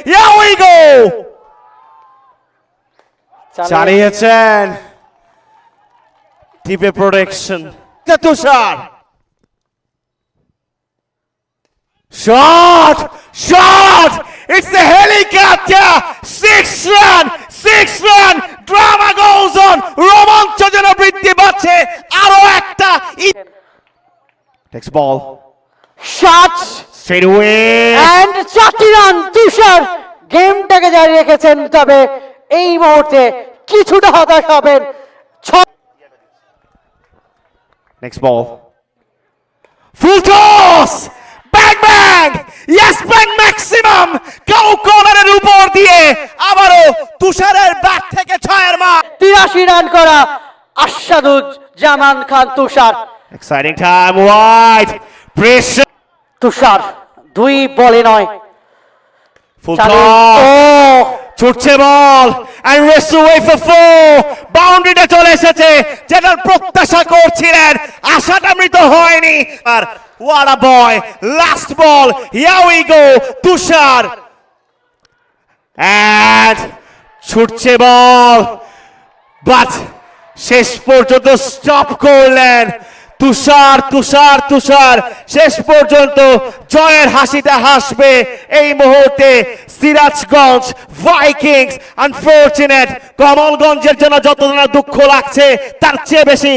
Here we go. চালিয়েছেন টিপে protection Tushar shot it's a helicopter 6 run drama goes on রোমাঞ্চ যেন বৃদ্ধি পাচ্ছে আরো একটা next ball shot straight away and 4 run তুষার গেমটাকে জারি রেখেছেন তবে এই মুহূর্তে কিছুটা হতাশ হবেন next ball full toss bang yes bang maximum cow কর্নারের উপর দিয়ে আবারো তুষারের ব্যাট থেকে 6 এর মার 83 রান করা আশাদুজ্জামান খান তুষার exciting time wide pressure তুষার 2 বলে নয় full toss ছুটছে বল and race away for 4 বাউন্ডারিতে চলে এসেছে যেটার প্রত্যাশা করছিলেন আশাটা মৃত হয়নি আর what a boy last ball here we go Tushar and ছুটছে বল but শেষ পর্যন্ত স্টপ করলেন তুষার শেষ পর্যন্ত জয়ের হাসিটা হাসবে এই মুহূর্তে সিরাজগঞ্জ ভাইকিংস আনফরচুনেট কমলগঞ্জের জন্য যতটা দুঃখ লাগছে তার চেয়ে বেশি